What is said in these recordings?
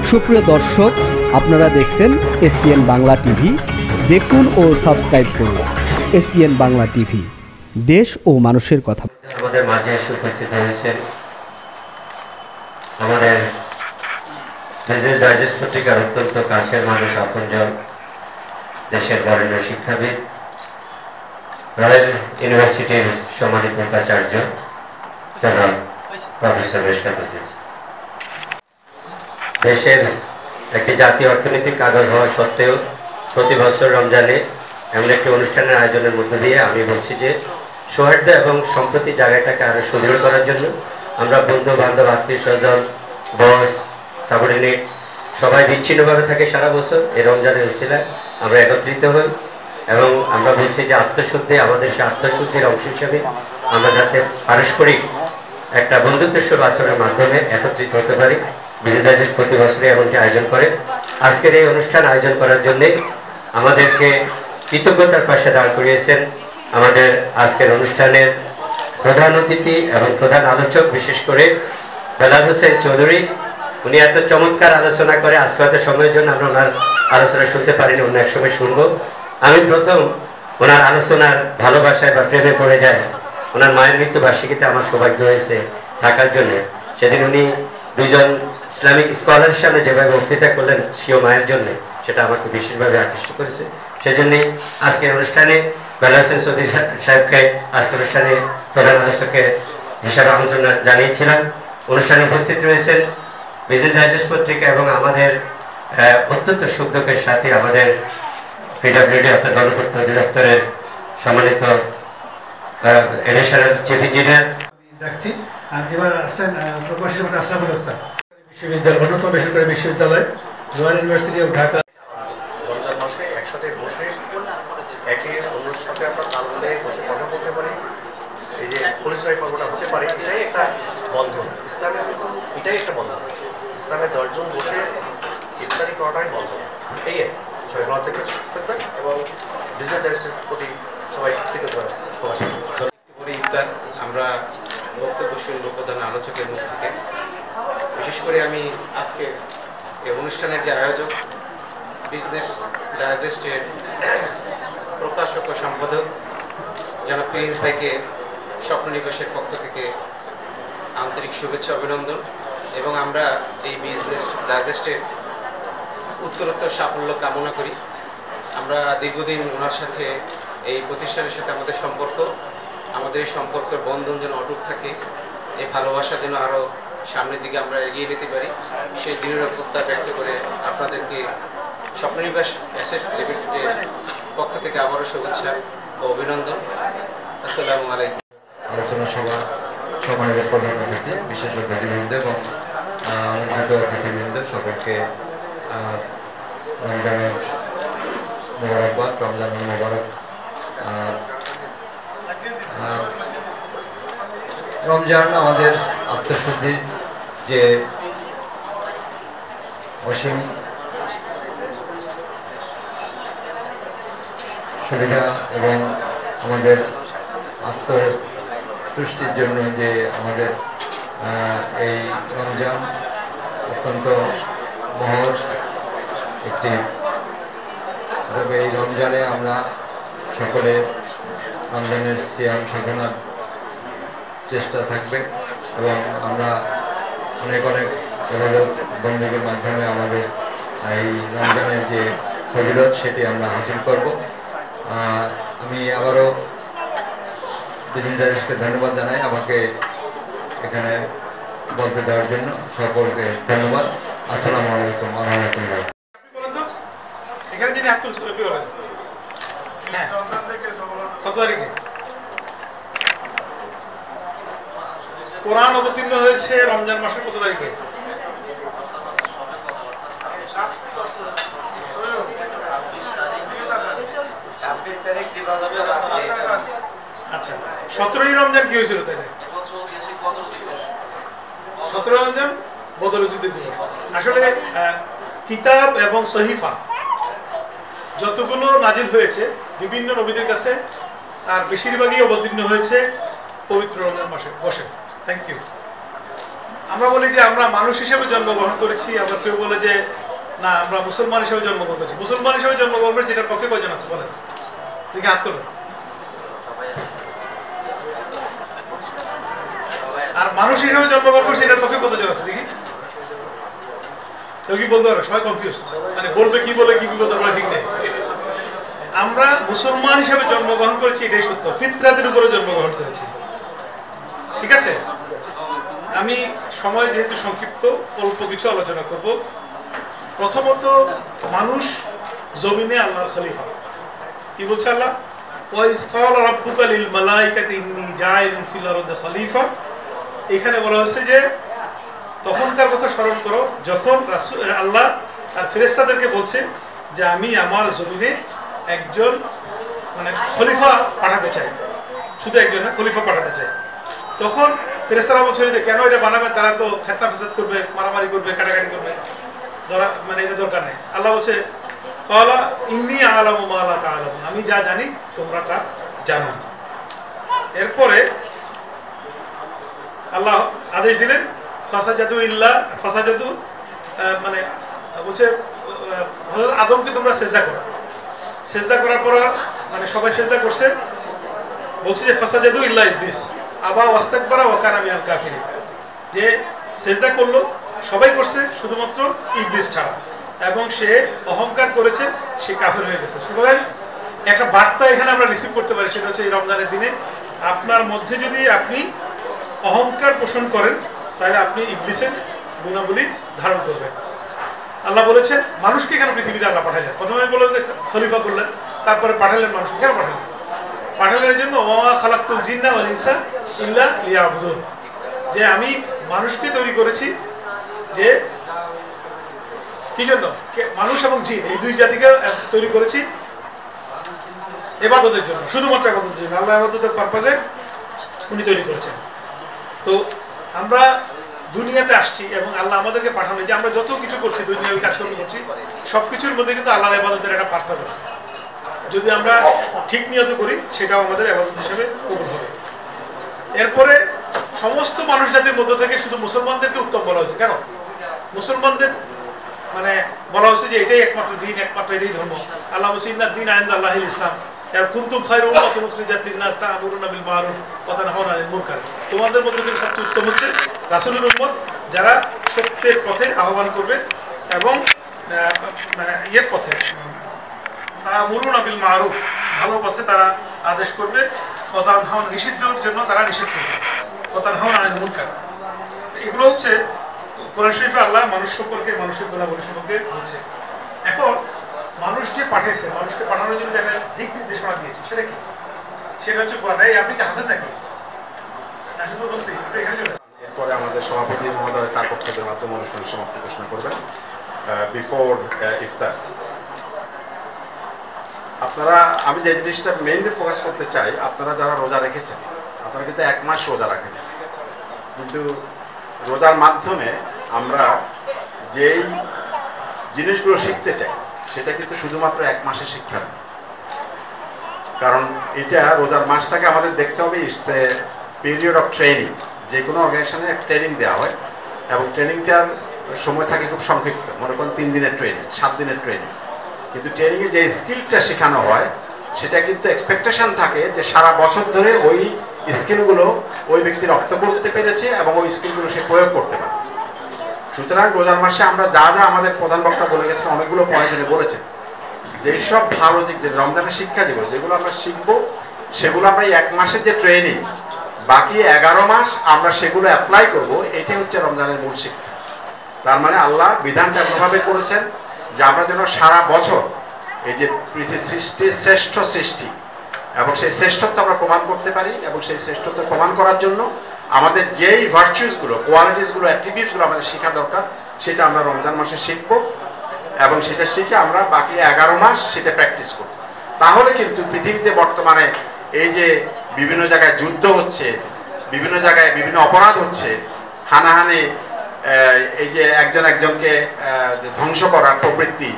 সুপ্রিয় দর্শক, আপনারা দেখছেন এসপিএন বাংলা টিভি। দেখুন ও সাবস্ক্রাইব করুন এসপিএন বাংলা টিভি, দেশ ও মানুষের কথা। আমাদের মাঝে এসে উপস্থিত হয়েছেন আমাদের বিজনেস ডাইজেস্ট পত্রিকার অত্যন্ত কাছের মানুষ, আপনজন, দেশের বরেণ্য শিক্ষাবিদ, রয়্যাল ইউনিভার্সিটির সম্মানিত উপাচার্য জনাব প্রফেসর মেশকাত উদ্দিন। দেশের একটি জাতীয় অর্থনৈতিক কাগজ হওয়া সত্ত্বেও প্রতি বছর রমজানে এমন একটি অনুষ্ঠানের আয়োজনের মধ্য দিয়ে আমি বলছি যে সৌহার্দ্য এবং সম্প্রতি জায়গাটাকে আরো সুদৃঢ় করার জন্য আমরা বন্ধু বান্ধব, আত্মীয় স্বজন, বস, সাবঅর্ডিনেট সবাই বিচ্ছিন্নভাবে থাকে সারা বছর। এই রমজানের উসিলায় আমরা একত্রিত হই এবং আমরা বলছি যে আত্মশুদ্ধি, আমাদের সেই আত্মশুদ্ধির অংশ হিসেবে আমরা যাতে পারস্পরিক একটা বন্ধুত্বসুলভ আচরণের মাধ্যমে একত্রিত হতে পারি। বিজনেস ডাইজেস্ট প্রতি বছরই এমনটি আয়োজন করে। আজকের এই অনুষ্ঠান আয়োজন করার জন্যে আমাদেরকে কৃতজ্ঞতার পাশে দাঁড় করিয়েছেন আমাদের আজকের অনুষ্ঠানের প্রধান অতিথি এবং প্রধান আলোচক, বিশেষ করে বেলাল হোসেন চৌধুরী। উনি এত চমৎকার আলোচনা করে, আজকে হয়তো সময়ের জন্য আমরা ওনার আলোচনা শুনতে পারিনি, অন্য এক সময় শুনবো। আমি প্রথম ওনার আলোচনার ভালোবাসায় বা প্রেমে পড়ে যায়। ওনার মায়ের মৃত্যুবার্ষিকীতে আমার সৌভাগ্য হয়েছে থাকার জন্য। সেদিন উনি দুইজন ইসলামিক স্কলারের সামনে যেভাবে বক্তৃতা করলেন স্বীয় মায়ের জন্য, সেটা আমাকে বিশেষভাবে আকৃষ্ট করেছে। সেজন্যই আজকের অনুষ্ঠানে বেলাল হোসেন চৌধুরী সাহেবকে আজকের অনুষ্ঠানে প্রধান আলোচকের হিসাবে আমন্ত্রণ জানিয়েছিলাম। অনুষ্ঠানে উপস্থিত রয়েছেন বিজনেস ডাইজেস্ট পত্রিকা এবং আমাদের অত্যন্ত সুখদুঃখের সাথে আমাদের পিডব্লিউডি অর্থাৎ গণপূর্ত অধিদপ্তরের সম্মানিত এডিশনাল চিফ ইঞ্জিনিয়ার ডাকছি। আর এবার আসছেন প্রকৌশলী আশরাফুল স্যার, বিশ্ববিদ্যালয়, অন্যতম বেসরকারি বিশ্ববিদ্যালয় royal university of Dhaka. Ramzan মাসে একসাথে বসে একে অন্যের সাথে আমরা তাল মিলে বসে কথা বলতে পারি, এই যে পরিচয় পর্বটা হতে পারে, এটাই একটা বন্ধন। ইসলামের কিন্তু এটাই একটা বন্ধন। ইসলামের 10 জন বসে ইফতারি করাটাই বন্ধন। এই সবাই ভালো থেকে থাকবেন এবং বিজনেস ডাইজেস্টের প্রতি সবাই কৃতজ্ঞতা প্রকাশ করবেন। ইফতার আমরা বক্তব্য শুনবো প্রধান আলোচকের মুখ থেকে। বিশেষ করে আমি আজকে এই অনুষ্ঠানের যে আয়োজক, বিজনেস ডাইজেস্টের প্রকাশক ও সম্পাদক জনাব প্রিন্স ভাইকে স্বপ্ননিবাসের পক্ষ থেকে আন্তরিক শুভেচ্ছা, অভিনন্দন। এবং আমরা এই বিজনেস ডাইজেস্টের উত্তরোত্তর সাফল্য কামনা করি। আমরা দীর্ঘদিন ওনার সাথে, এই প্রতিষ্ঠানের সাথে আমাদের সম্পর্ক, আমাদের এই সম্পর্কের বন্ধন যেন অটুট থাকে, এই ভালোবাসা যেন আরও সামনের দিকে আমরা এগিয়ে নিতে পারি, সেই দৃঢ় প্রত্যয় ব্যক্ত করে আপনাদেরকে স্বপ্ননিবাস অ্যাসেটস লিমিটেডের পক্ষ থেকে আবারও শুভেচ্ছা ও অভিনন্দন। আসসালামু আলাইকুম। আলোচনা সভা সময়ের প্রধান অতিথি, বিশেষ অতিথিবৃন্দ এবং আমন্ত্রিত অতিথিবৃন্দ সকলকে রমজানের মোবারকবাদ, রমজানের মোবারক। রমজান আমাদের আত্মশুদ্ধির যে অসীম সুবিধা এবং আমাদের আত্মতুষ্টির জন্য যে আমাদের এই রমজান অত্যন্ত মহৎ একটি, তবে এই রমজানে আমরা সকলে রমজানের সিয়াম সাধনার চেষ্টা থাকবে এবং আমরা অনেক অনেক ইবাদত বন্দেগীর মাধ্যমে আমাদের এই রমজানের যে ফজিলত সেটি আমরা হাসিল করব। আমি আবারও বিজনেস ডাইজেস্টকে ধন্যবাদ জানাই আমাকে এখানে বলতে দেওয়ার জন্য। সকলকে ধন্যবাদ। আসসালামু আলাইকুম ওয়া রাহমাতুল্লাহ। এখানে যিনি আব্দুল হ্যাঁ, কত তারিখে কোরআন অবতীর্ণ হয়েছে? রমজান মাসের কত তারিখে? আচ্ছা, 17ই রমজান কি হয়েছিল তাইলে? 17 রমজান বদরের যুদ্ধের দিন। আসলে কিতাব এবং সহিফা যতগুলো নাজিল হয়েছে বিভিন্ন নবীদের কাছে, তার বেশিরভাগই অবতীর্ণ হয়েছে পবিত্র রমজান মাসে বসে। Thank you. আমরা বলি যে আমরা মানুষ হিসেবে জন্মগ্রহণ করেছি, আমরা কেউ বলে যে না আমরা মুসলমান হিসেবে জন্মগ্রহণ করেছি। মুসলমান হিসেবে জন্মগ্রহণ করেছি এটার পক্ষে কয়জন আছে বলেন দেখি হাত তোলেন। আর মানুষ হিসেবে জন্মগ্রহণ করছি এটার পক্ষে কতজন আছে দেখি? কেউ কি বলতে পারবে? সবাই কনফিউজ, মানে বলবে কি বলে কি বলতে পারে ঠিক নেই। আমরা মুসলমান হিসেবে জন্মগ্রহণ করেছি এটাই সত্য, ফিতরাতের উপরে জন্মগ্রহণ করেছি, ঠিক আছে। আমি সময় যেহেতু সংক্ষিপ্ত অল্প কিছু আলোচনা করব। প্রথমত মানুষ জমিনে আল্লাহর খলিফা। কি বলছে আল্লাহ? ওয়াইজ ক্বালা রাব্বুকা লিল মালাইকাতি ইন্নী জাইলুন ফিল আরদি খলিফা। এখানে বলা হয়েছে যে তখনকার কথা স্মরণ করো যখন রাসূল আল্লাহ তার ফেরেশতাদেরকে বলছে যে আমি আমার জমিনে একজন মানে খলিফা পাঠাতে চাই, শুধু একজন না, খলিফা পাঠাতে চাই। তখন ফেরেশতারা বলছে যে কেন এটা বানাবে, তারা তো ফিতনা ফাসাদ করবে, মারামারি করবে, কাটাকাটি করবে, ধরা মানে এটা দরকার নেই। আল্লাহ বলছে ক্বালা ইন্নী আ'লামু মা লা তা'লামুন, আমি যা জানি তোমরা তা জানো না। এরপরে আল্লাহ আদেশ দিলেন ফাসাজাদু মানে বলছে হযরত আদমকে তোমরা সিজদা করো। সিজদা করার পর মানে সবাই সিজদা করছে, বলছে যে ফাসাজাদু ইল্লা ইবলিস আবা ওয়াস্তাকবারা ওয়া কানা মিনাল কাফিরিন, যে সিজদা করলো সবাই করছে শুধুমাত্র ইবলিস ছাড়া, এবং সে অহংকার করেছে, সে কাফের হয়ে গেছে। সুতরাং একটা বার্তা এখানে আমরা রিসিভ করতে পারি, সেটা হচ্ছে এই রমজানের দিনে আপনার মধ্যে যদি আপনি অহংকার পোষণ করেন তাহলে আপনি ইবলিসের গুণাবলী ধারণ করবেন। আল্লাহ বলেছেন মানুষকে কেন পৃথিবীতে আল্লাহ পাঠালেন? প্রথমে বললেন যে খলিফা করলেন, তারপরে পাঠালেন মানুষকে। কেন পাঠালেন? পাঠালেন এর জন্য ওয়া মা খালাকতুল জিন্না ওয়াল ইনসা ইল্লা লিয়াবুদুন, যে আমি মানুষকে তৈরি করেছি যে কি জন্য? মানুষ এবং জিন এই দুই জাতিকে তৈরি করেছি ইবাদতের জন্য, শুধুমাত্র ইবাদতের জন্য। আল্লাহ ইবাদতের পারপাজে উনি তৈরি করেছেন। তো আমরা দুনিয়াতে আসছি এবং আল্লাহ আমাদেরকে পাঠানো, যে আমরা যত কিছু করছি দুনিয়ায় কাজকর্ম করছি সবকিছুর মধ্যে কিন্তু আল্লাহর ইবাদতের একটা পারপাজ আছে। যদি আমরা ঠিক নিয়ত করি সেটাও আমাদের ইবাদত হিসেবে কবুল হবে। এরপরে সমস্ত মানুষ জাতির মধ্য থেকে শুধু মুসলমানদেরকে উত্তম বলা হয়েছে। কেন? মুসলমানদের মানে বলা হয়েছে যে এটাই একমাত্র দিন, একমাত্র এটাই ধর্ম। আল্লাহ বলছে ইন্নাদ দীন ইনদাল্লাহিল ইসলাম, আর কুনতুম খায়রা উম্মাতিন উখরিজাত লিন-নাস তা'মুরুনা বিল মা'রুফ ওয়া তানহাউনা আনিল মুনকার। তোমাদের মধ্যে থেকে সবচেয়ে উত্তম হচ্ছে রাসূলের উম্মত, যারা সত্যের পথে আহ্বান করবে এবং ইয়ের পথে তা'মুরুনা বিল মা'রুফ, ভালো পথে তারা আদেশ করবে, ওয়া তানহাউনা নিষিদ্ধের জন্য তারা নিষেধ করবে, ওয়া তানহাউনা আনিল মুনকার। এগুলো হচ্ছে কোরআন শরীফে আল্লাহ মানুষ সম্পর্কে, মানুষের গুণাবলী সম্পর্কে বলছে। এখন মানুষ যে পাঠিয়েছে, মানুষকে পাঠানোর জন্য দেখা দিক নির্দেশনা দিয়েছে, সেটা কি? সেটা হচ্ছে কোরআন। এই আপনি কি হাফেজ নাকি? না শুধু মুফতি? আপনি এখানে চলে এরপরে আমাদের সভাপতি মহোদয় তার বক্তব্যের মাধ্যমে অনুষ্ঠানের সমাপ্তি ঘোষণা করবেন বিফোর ইফতার। আপনারা, আমি যে জিনিসটা মেইনলি ফোকাস করতে চাই, আপনারা যারা রোজা রেখেছেন, আপনারা কিন্তু 1 মাস রোজা রাখেন, কিন্তু রোজার মাধ্যমে আমরা যেই জিনিসগুলো শিখতে চাই সেটা কিন্তু শুধুমাত্র 1 মাসে শিক্ষা না। কারণ এটা রোজার মাসটাকে আমাদের দেখতে হবে it's a period of training. যে কোনো অর্গানাইজেশনে ট্রেনিং দেওয়া হয় এবং ট্রেনিংটার সময় থাকে খুব সংক্ষিপ্ত, মনে করেন 3 দিনের ট্রেনিং, 7 দিনের ট্রেনিং। কিন্তু ট্রেনিংয়ে যে স্কিলটা শেখানো হয় সেটা কিন্তু এক্সপেকটেশন থাকে যে সারা বছর ধরে ওই স্কিলগুলো ওই ব্যক্তি রপ্ত করতে পেরেছে এবং ওই স্কিলগুলো সে প্রয়োগ করতে পারে। সুতরাং রোজার মাসে আমরা যা যা আমাদের প্রধান বক্তা বলে গেছেন, অনেকগুলো পয়েন্ট বলেছেন, যে এইসব ভালো দিক, যে রমজানের শিক্ষা যেগুলো আমরা শিখবো, সেগুলো আমরা এই 1 মাসের যে ট্রেনিং, বাকি 11 মাস আমরা সেগুলো অ্যাপ্লাই করব, এটাই হচ্ছে রমজানের মূল শিক্ষা। তার মানে আল্লাহ বিধানটা এমনভাবে করেছেন যে আমরা যেন সারা বছর এই যে পৃথিবীর সৃষ্টির শ্রেষ্ঠ সৃষ্টি এবং সেই শ্রেষ্ঠত্ব আমরা প্রমাণ করতে পারি, এবং সেই শ্রেষ্ঠত্ব প্রমাণ করার জন্য আমাদের যেই ভার্চুসগুলো, কোয়ালিটিসগুলো, অ্যাট্রিবিউটসগুলো আমাদের শেখা দরকার, সেটা আমরা রমজান মাসে শিখব এবং সেটা শিখে আমরা বাকি 11 মাস সেটা প্র্যাকটিস করব। তাহলে কিন্তু পৃথিবীতে বর্তমানে এই যে বিভিন্ন জায়গায় যুদ্ধ হচ্ছে, বিভিন্ন জায়গায় বিভিন্ন অপরাধ হচ্ছে, হানাহানি, এই যে একজন একজনকে ধ্বংস করার প্রবৃত্তি,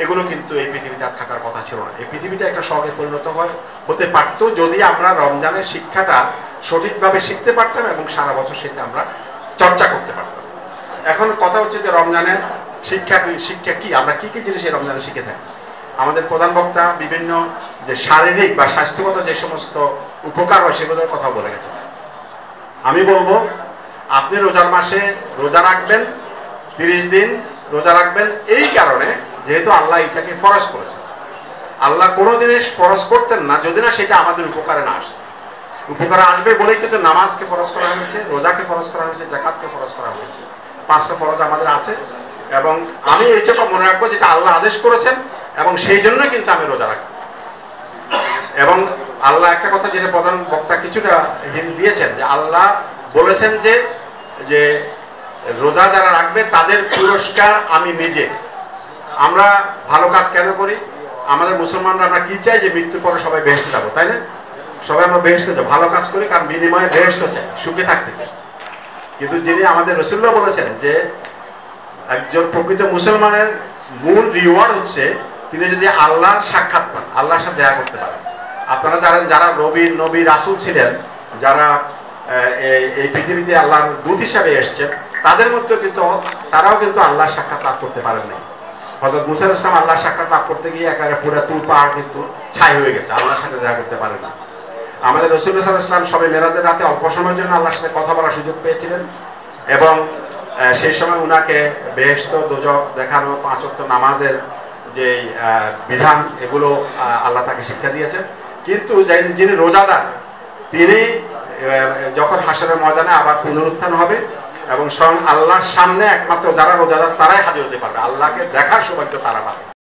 এগুলো কিন্তু এই পৃথিবীতে আর থাকার কথা ছিল না। এই পৃথিবীটা একটা স্বর্গে পরিণত হতে পারত যদি আমরা রমজানের শিক্ষাটা সঠিকভাবে শিখতে পারতাম এবং সারা বছর সেটা আমরা চর্চা করতে পারতাম। এখন কথা হচ্ছে যে রমজানের শিক্ষা কি, আমরা কি কি জিনিস এই রমজানে শিখে থাকি। আমাদের প্রধান বক্তা বিভিন্ন যে শারীরিক বা স্বাস্থ্যগত যে সমস্ত উপকার হয় সেগুলোর কথা বলে গেছে। আমি বলবো আপনি রোজার মাসে রোজা রাখবেন, 30 দিন রোজা রাখবেন এই কারণে যেহেতু আল্লাহ এটাকে ফরজ করেছে। আল্লাহ কোনো জিনিস ফরজ করতেন না যদি না সেটা আমাদের উপকারে না আসে। উপকারে আসবে বলেই কিন্তু নামাজকে ফরজ করা হয়েছে, রোজাকে ফরজ করা হয়েছে, যাকাতকে ফরজ করা হয়েছে। 5টা ফরজ আমাদের আছে এবং আমি এইটুকু মনে রাখবো যেটা আল্লাহ আদেশ করেছেন এবং সেই জন্য কিন্তু আমি রোজা রাখবো। এবং আল্লাহ একটা কথা যেটা প্রধান বক্তা কিছুটা হিন্ট দিয়েছেন যে আল্লাহ বলেছেন যে রোজা যারা রাখবে তাদের পুরস্কার আমি নিজে। আমরা ভালো কাজ কেন করি? আমাদের মুসলমানরা আমরা কি চাই? যে মৃত্যুর পরে সবাই বেহেশতে যাবো, তাই না? সবাই আমরা বেহেশতে যাবো, ভালো কাজ করি কারণ বিনিময়ে বেহেশত চাই, সুখে থাকতে চাই। কিন্তু যিনি আমাদের রাসূলুল্লাহ বলেছেন যে একজন প্রকৃত মুসলমানের মূল রিওয়ার্ড হচ্ছে তিনি যদি আল্লাহর সাক্ষাৎ পান, আল্লাহর সাথে দেখা করতে পারেন। আপনারা জানেন যারা নবী রাসূল ছিলেন, যারা এই পৃথিবীতে আল্লাহর দূত হিসাবে এসেছেন, তাদের মধ্যে কিন্তু তারাও কিন্তু আল্লাহর সাক্ষাৎ লাভ করতে পারেন নাই। হযরত মুসা আলাইহিস সালাম আল্লাহর সাক্ষাৎ লাভ করতে গিয়ে একেবারে পুরো তুর পাহাড় কিন্তু ছাই হয়ে গেছে, আল্লাহর সাথে দেখা করতে পারেন না। আমাদের রাসূলুল্লাহ সাল্লাল্লাহু আলাইহি ওয়াসাল্লাম সবে মেরাজের রাতে অল্প সময়ের জন্য আল্লাহর সাথে কথা বলার সুযোগ পেয়েছিলেন এবং সেই সময় উনাকে বেহেশত দোজখ দেখানো, 5 ওয়াক্ত নামাজের যে বিধান এগুলো আল্লাহ তাকে শিক্ষা দিয়েছেন। কিন্তু যিনি রোজাদার তিনি যখন হাসরের ময়দানে আবার পুনরুত্থান হবে এবং স্বয়ং আল্লাহর সামনে একমাত্র যারা রোজাদার তারাই হাজির হতে পারবে, আল্লাহকে দেখার সৌভাগ্য তারা পাবে।